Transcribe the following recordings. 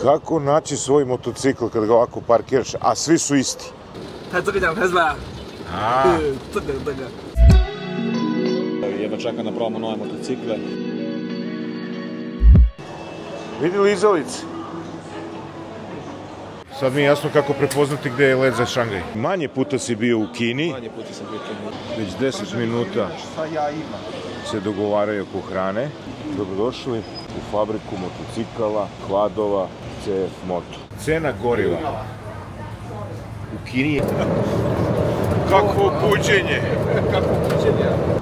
Kako naći svoj motocikl kad ga ovako parkiraš, a svi su isti? 他这个讲开是吧？ 这个。 Jedva čekam da probamo nove motocikle. Vidi lizalice. Sad mi je jasno kako prepoznati gde je let za Šangaj. Manje puta si bio u Kini. Manje puta sam bio u Kini. Već 10 minuta se dogovaraju oko hrane. Dobrodošli u fabriku motocikala, Kladova, CF Moto. Cena goriva u Kini je... Kakvo buđenje!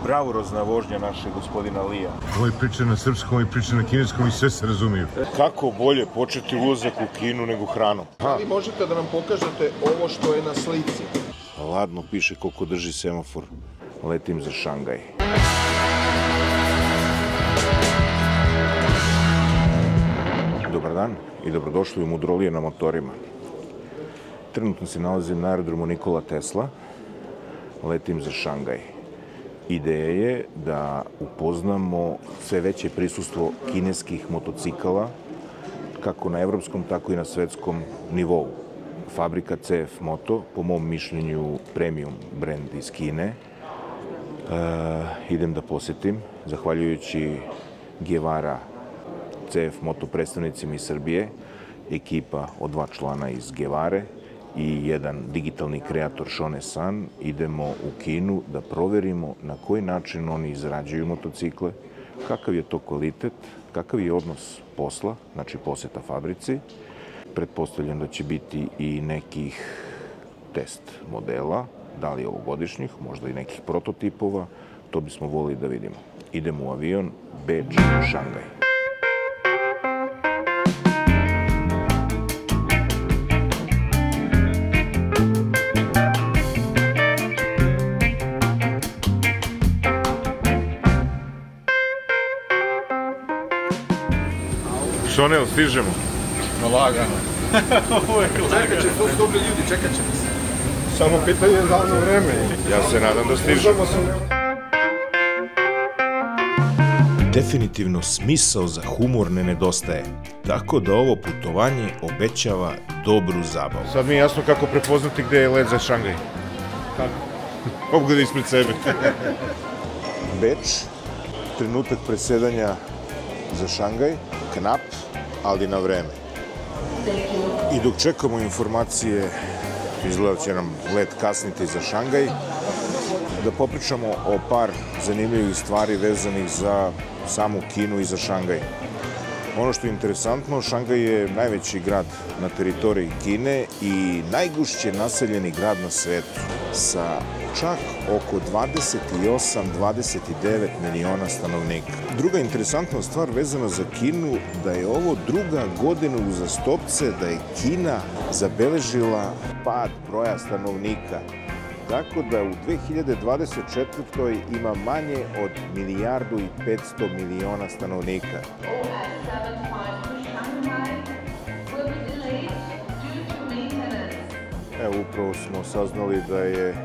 Bravurozna vožnja našeg gospodina Lija. Ovo priča na srpskom i priča na kineskom i sve se razumiju. Kako bolje početi ulazak u Kinu nego hranom? Ali možete da nam pokažete ovo što je na slici? Ladno piše koliko drži semafor. Letim za Šangaj. Dobar dan i dobrodošli u Mudrolije na motorima. Trenutno se nalazim na aerodromu Nikola Tesla. Letim za Šangaj. Ideja je da upoznamo sve veće prisustvo kineskih motocikala, kako na evropskom, tako i na svetskom nivou. Fabrika CF Moto, po mom mišljenju, premium brand iz Kine. Idem da posetim, zahvaljujući Guevara CF Moto predstavnicima iz Srbije, ekipa od 2 člana iz Guevare i jedan digitalni kreator Shone San, idemo u Kinu da proverimo na koji način oni izrađuju motocikle, kakav je to kvalitet, kakav je odnos posla, znači poseta fabrici. Pretpostavljam da će biti i nekih test modela, da li ovogodišnjih, možda i nekih prototipova, to bismo volili da vidimo. Idemo u avion, Beč, Šangaj. Šonel, stižemo. Lagano. Čekat će, to su dobri ljudi, čekat će se. Samo pitanje je davno vreme. Ja se nadam da stižemo. Definitivno smisao za humor ne nedostaje, tako da ovo putovanje obećava dobru zabavu. Sad mi je jasno kako prepoznati gde je let za Šangaj. Kako? Pogledaj ispred sebe. Beč, trenutak presedanja za Šangaj, knap, ali na vreme. I dok čekamo informacije, izgleda će nam let kasniti za Šangaj, da popričamo o par zanimljivih stvari vezanih za samu Kinu i za Šangaj. Ono što je interesantno, Šangaj je najveći grad na teritoriji Kine i najgušće naseljeni grad na svetu, sa čak oko 28-29 miliona stanovnika. Druga interesantna stvar vezana za Kinu, da je ovo druga godina uzastopce da je Kina zabeležila pad broja stanovnika. Tako da u 2024. ima manje od 1.500 miliona stanovnika. Evo, upravo smo saznali da je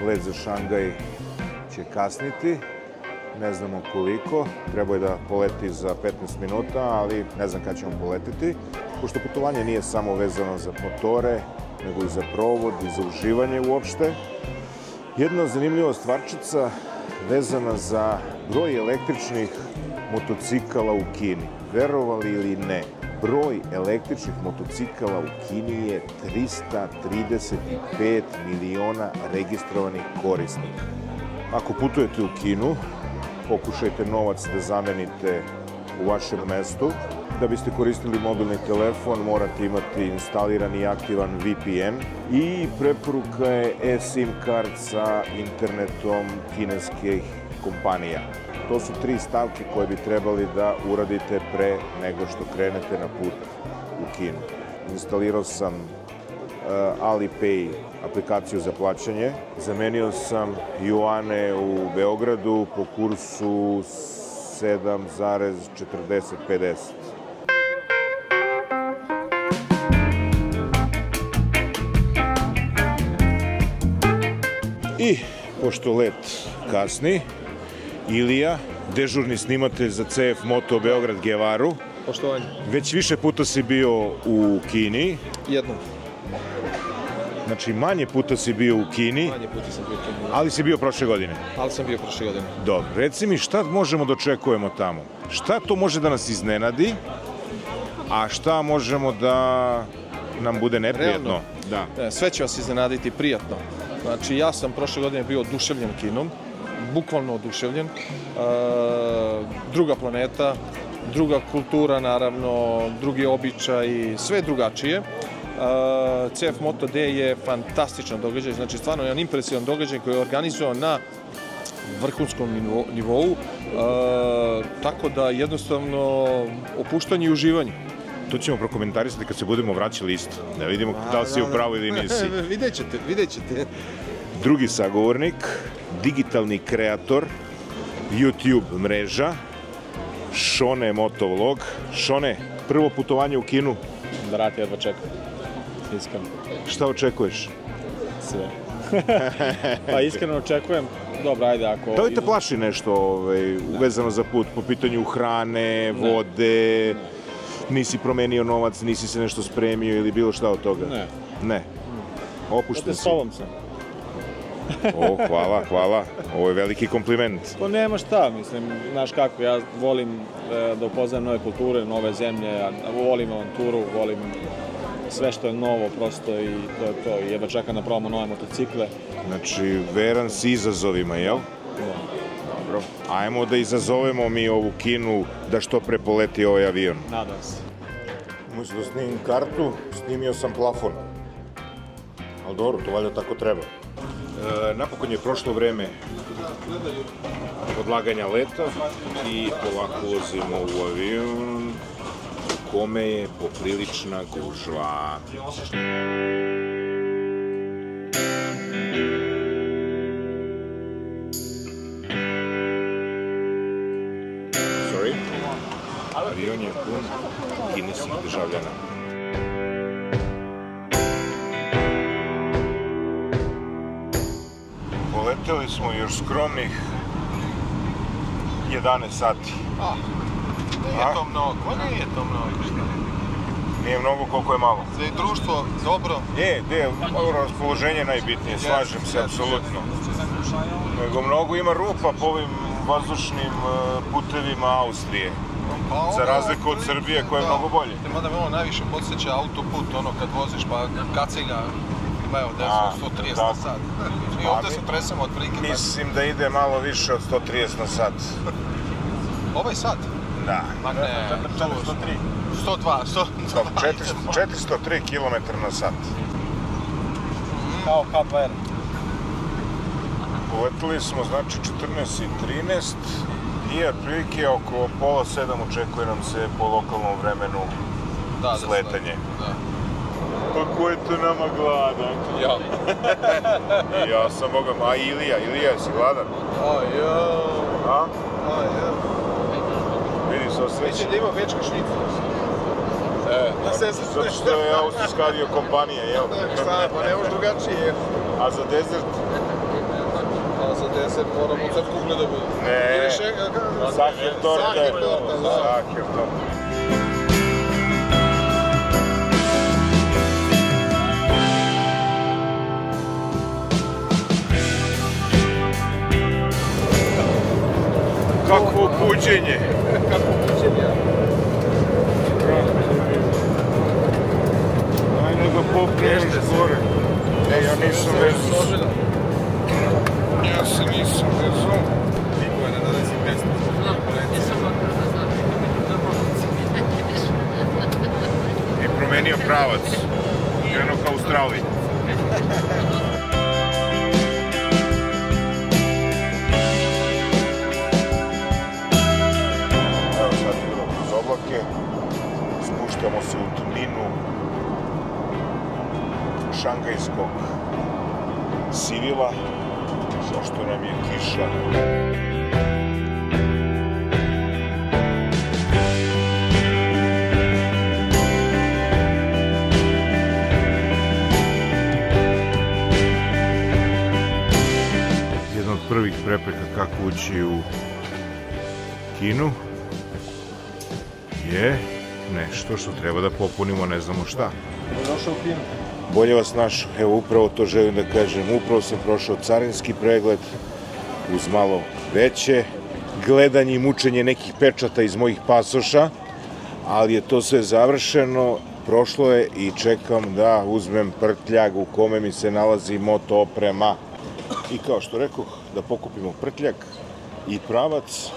let za Šangaj će kasniti. Ne znamo koliko. Treba je da poleti za 15 minuta, ali ne znam kada ćemo poletiti. Pošto putovanje nije samo vezano za motore, nego i za provod i za uživanje uopšte. Jedna zanimljiva stvarčica vezana za broj električnih motocikala u Kini. Verovali ili ne, broj električnih motocikala u Kini je 335 miliona registrovanih korisnika. Ako putujete u Kinu, pokušajte novac da zamenite u vašem mestu. Da biste koristili mobilni telefon, morate imati instaliran i aktivan VPN i preporuka je eSIM kart sa internetom kineskih kompanija. To su 3 stavke koje bi trebali da uradite pre nego što krenete na put u Kinu. Instalirao sam Alipay aplikaciju za plaćanje. Zamenio sam juane u Beogradu po kursu 7,4050. I, pošto let kasni, Ilija, dežurni snimatelj za CF Moto Beograd Guevaru, Poštovanje. Već više puta si bio u Kini, Jednom. znači manje puta si bio u Kini, Manje puta sam bio u Kini. ali si bio prošle godine. Ali sam bio prošle godine. Dobro, reci mi šta možemo da očekujemo tamo? Šta to može da nas iznenadi, a šta možemo da nam bude neprijetno? Da. Sve će vas iznenaditi prijatno. Znači, ja sam prošle godine bio oduševljen Kinom, bukvalno oduševljen. Druga planeta, druga kultura, naravno, drugi običaj, sve drugačije. CF Moto Day je fantastičan događaj, znači stvarno jedan impresivan događaj koji je organizovan na vrhunskom nivou, tako da jednostavno opuštanje i uživanje. To ćemo prokomentarisati kad se budemo vraćali isto, da vidimo da li si u pravu ili nisi. Vidjet ćete. Drugi sagovornik, digitalni kreator, YouTube mreža, Šone Motovlog. Šone, prvo putovanje u Kinu, Da rati jedva čekam. Iskreno. šta očekuješ? Sve. Pa iskreno očekujem, dobro, ajde ako... Da li te plaši nešto vezano za put po pitanju hrane, vode, nisi promenio novac, nisi se nešto spremio ili bilo šta od toga? Ne. Ne. Opušten si. S tobom sam. O, hvala. Ovo je veliki kompliment. To nema šta, mislim, znaš kako, ja volim da upoznam nove kulture, nove zemlje, ja volim avanturu, volim sve što je novo prosto i to je to. I jedva čekam da probamo nove motocikle. Znači, veran si izazovima, jel? Dobro. Ajmo da izazovemo mi ovu Kinu da što pre poleti ovaj avion. Nadam se. Umesto da snimim kartu, snimio sam plafon. Ali dobro, to valjda tako treba. Napokon je prošlo vreme odlaganja leta i polako ulazimo u avion u kome je poprilična gužva. Avion je pun kineskih državljana. Poleteli smo još skromnih 11 sati. Nije to mnogo. Nije mnogo koliko je malo. Za društvo, dobro. Raspoloženje je najbitnije, slažem se, apsolutno. Nego mnogo ima rupa po ovim vazdušnim putevima Austrije. Za razliku od Srbije koja je mnogo bolje. Mada me ovo najviše podsjeća autoput, ono kad voziš pa kacilja ima evo 130 na sat. I ovdje se tresemo od prilike. Mislim da ide malo više od 130 na sat. Ovaj sat? Da. Ma ne, 102, 403 km na sat. Kao KPR. Poletili smo, znači, 14:13 i otprilike oko pola 7 očekuje nam se po lokalnom vremenu sletanje. Pa ko je to nama gladan? Ja. I ja sam bogam, a Ilija, jesi gladan? A? Vidi se osreći. Mislim da ima večka šnica. Zato što je austrijska avio kompanija, jel? Šta, pa ne može drugačije. A za desert? A za desert moramo sad kugle da bude. Ne, Sacher torte. Sacher torte. Kakvo buđenje! Daj nego popneš gore. Ja nisam vezao. Ja se nisam vezao. I promenio pravac. Krenuo ka Australiji. Evo sad idemo kroz oblake. Spuštamo se u tuninu šangajskog sivila, zašto nam je kiša. Jedna od prvih prepreka kako ući u Kinu je nešto što treba da popunimo, ne znamo šta. Došao u Kinu. Bolje vas našao, evo upravo to želim da kažem, upravo sam prošao carinski pregled uz malo veće gledanje i mučenje nekih pečata iz mojih pasoša, ali je to sve završeno, prošlo je i čekam da uzmem prtljag u kome mi se nalazi moto oprema. I kao što rekoh, da pokupimo prtljag i pravac,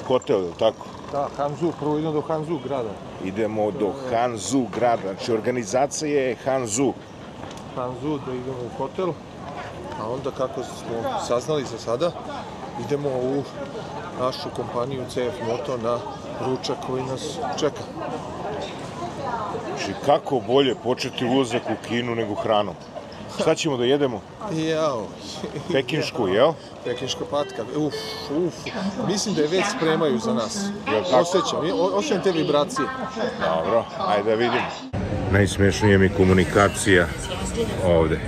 hotel, je li tako? Da, Hanzu, prvo idemo do Hanzu grada. Idemo do Hanzu grada, znači organizacija je Hanzu. Hanzu, da idemo u hotel, a onda kako smo saznali za sada, idemo u našu kompaniju CF Moto na ručak koji nas čeka. Znači, kako bolje početi ulazak u Kinu nego hranom? Šta ćemo da jedemo? Jao. Pekinšku, jel? Pekinška patka. Mislim da je već spremaju za nas. Osjećam te vibracije. Dobro, ajde da vidim. Najsmešnija mi komunikacija ovde.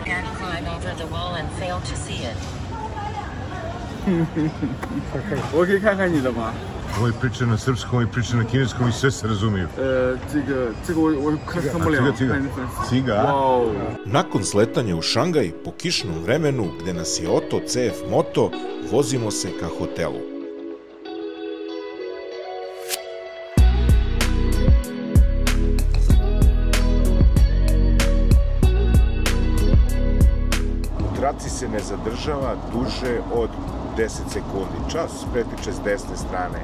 我可以看看你的吗？ Ovo je priča na srpskom, ovo je priča na kineskom i sve se razumiju. 这个我看不了。Ciga. Nakon sletanja u Šangaj po kišnom vremenu, gde nas je oto CF Moto, vozimo se ka hotelu. U traci se ne zadržava duže od 10 sekundi. Čas pretiče s desne strane,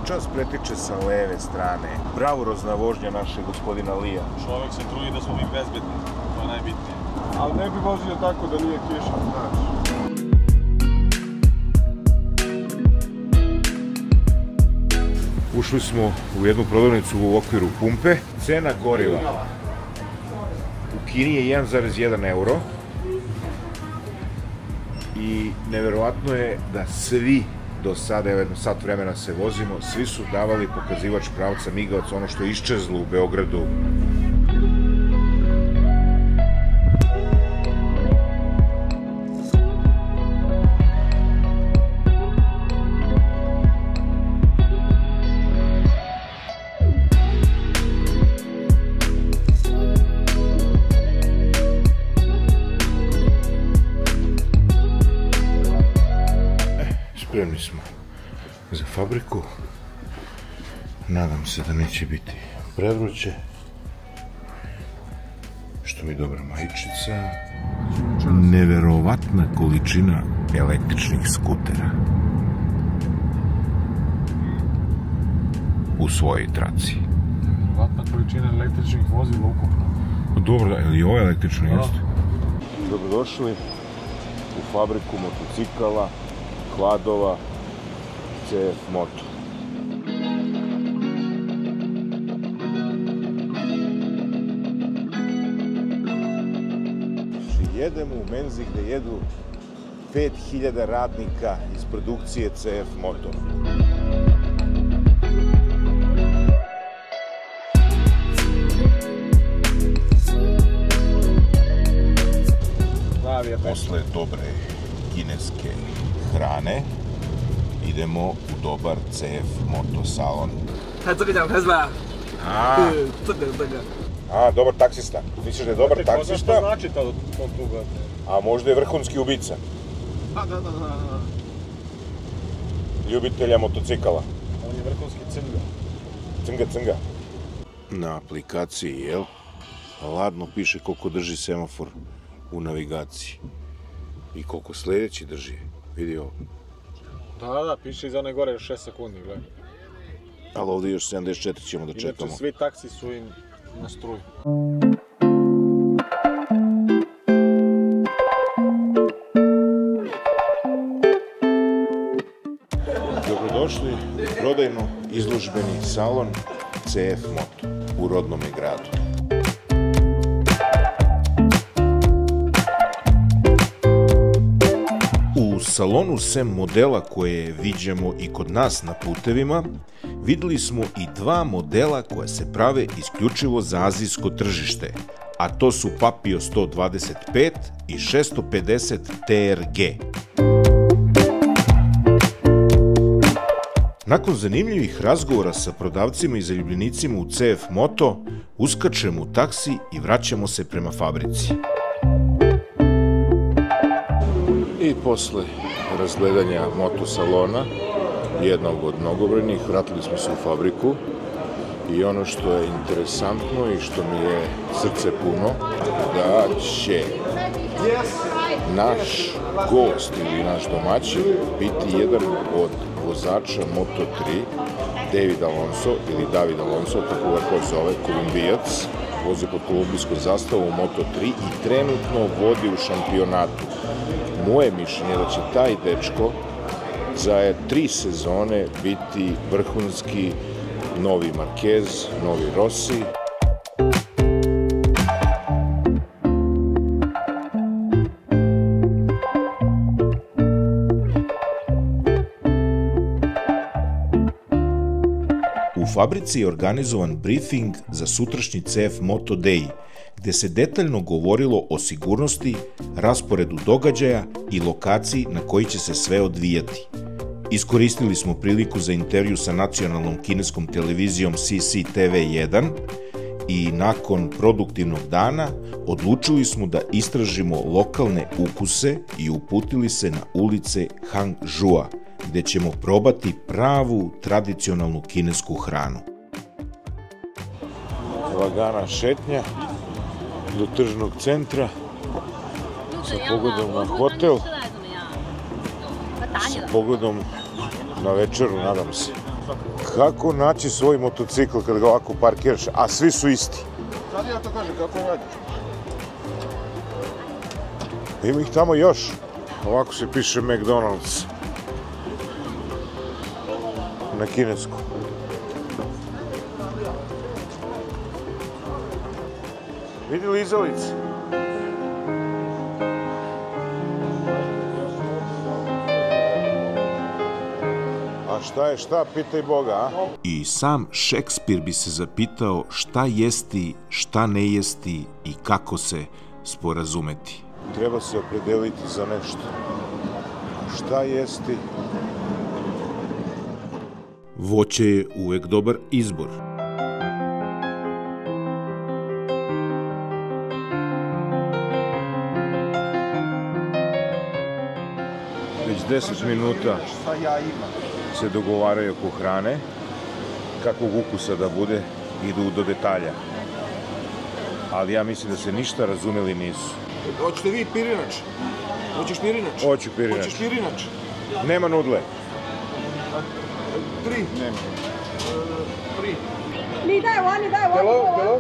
čas pretiče sa leve strane. Bravurozna vožnja našeg gospodina Lija. Čovjek se trudi da smo mi bezbedni, to je najbitnije. Ali ne bi vozio tako da nije kiša, znaš. Ušli smo u jednu prodavnicu u okviru pumpe. Cena goriva u Kini je 1,1 euro. I neverovatno je da svi do sada, evo jedno sat vremena se vozimo, svi su davali pokazivač pravca migavac, ono što je iščezlo u Beogradu. Spremni smo za fabriku. Nadam se da neće biti prevruće. Što mi je dobra majičica. Neverovatna količina električnih skutera u svojoj traci. Neverovatna količina električnih vozila ukupno. Dobro, ali i ovo je električno, jeste? Dobrodošli u fabriku motocikala, kvadova, CF Moto. Jedemo u menzi gde jedu 5000 radnika iz produkcije CF Moto. Posle dobre kineske hrane idemo u dobar CF Moto salon. 他这个讲开始吧？ 这个。 A, dobar taksista. Misliš da je dobar taksista? Šta znači to kluba? A možda je vrhunski ubica. Da. Ljubitelja motocikala. On je vrhunski cnga. Cnga. Na aplikaciji, jel? Ladno piše koliko drži semafor u navigaciji. I koliko sledeći drži. Vidi ovo. Da, piše iza one gore još 6 sekundi, gledaj. Ali ovdje još 74 ćemo da čekamo. Inače, svi taksi su im na struju. Dobrodošli u prodajno izložbeni salon CF Moto u rodnome gradu. U salonu sem modela koje viđamo i kod nas na putevima, videli smo i dva modela koja se prave isključivo za azijsko tržište, a to su Papio 125 i 650 TRG. Nakon zanimljivih razgovora sa prodavcima i zaljubljenicima u CF Moto, uskačemo u taksi i vraćamo se prema fabrici. I posle razgledanja motosalona, jednog od mnogobrojnih, vratili smo se u fabriku i ono što je interesantno i što mi je srce puno, da će naš gost ili naš domaćin biti jedan od vozača Moto3, David Alonso, tako ga ko zove, kolumbijac, vozi pod kolumbijskom zastavom u Moto3 i trenutno vodi u šampionatu. Moje mišljenje je da će taj dečko za 3 sezone biti vrhunski novi Marquez, novi Rossi. U fabrici je organizovan briefing za sutrašnji CF Moto Day, gde se detaljno govorilo o sigurnosti, rasporedu događaja i lokaciji na koji će se sve odvijati. Iskoristili smo priliku za intervju sa nacionalnom kineskom televizijom CCTV1 i nakon produktivnog dana odlučili smo da istražimo lokalne ukuse i uputili se na ulice Hangzhoua, gde ćemo probati pravu tradicionalnu kinesku hranu. Lagana šetnja do tržnog centra sa pogledom na hotel, sa pogledom na večeru, nadam se. Kako naći svoj motocikl kad ga ovako parkiraš, a svi su isti? Sad ja to kažem, kako nađeš? Ima ih tamo još. Ovako se piše McDonald's. Na kinesku. Vidi lizalice. A šta je šta, pitaj Boga, a? I sam Šekspir bi se zapitao šta jesti, šta ne jesti i kako se sporazumeti. Treba se opredeliti za nešto. Šta jesti? Voće je uvek dobar izbor. Već 10 minuta se dogovaraju oko hrane, kakvog ukusa da bude, idu do detalja. Ali ja mislim da se ništa razumeli nisu. Hoćete vi pirinač? Hoćeš pirinač? Hoću pirinač. Hoćeš pirinač? Nema nudle. 3. Nema. 3. Hello?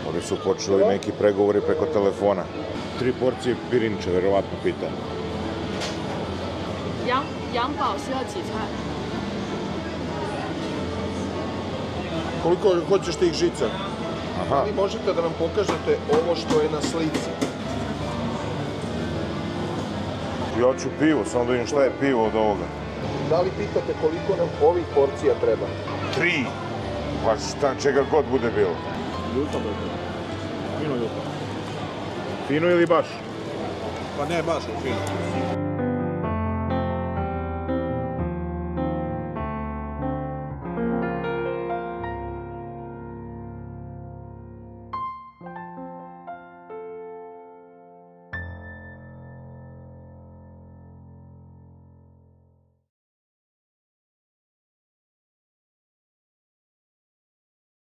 Oni su počeli neki pregovori preko telefona. 3 porcije pirinča, verovatno pita. 羊宝需要几菜？ Koliko hoćeš tih žica? Aha. Vi možete da nam pokažete ovo što je na slici. Ja ću pivo, samo da vidim šta je pivo od ovoga. Da li pitate koliko nam ovih porcija treba? 3. Pa šta, čega god bude bilo. Ljuto, brate. Fino ljuto. Fino ili baš? Pa ne, baš je fino.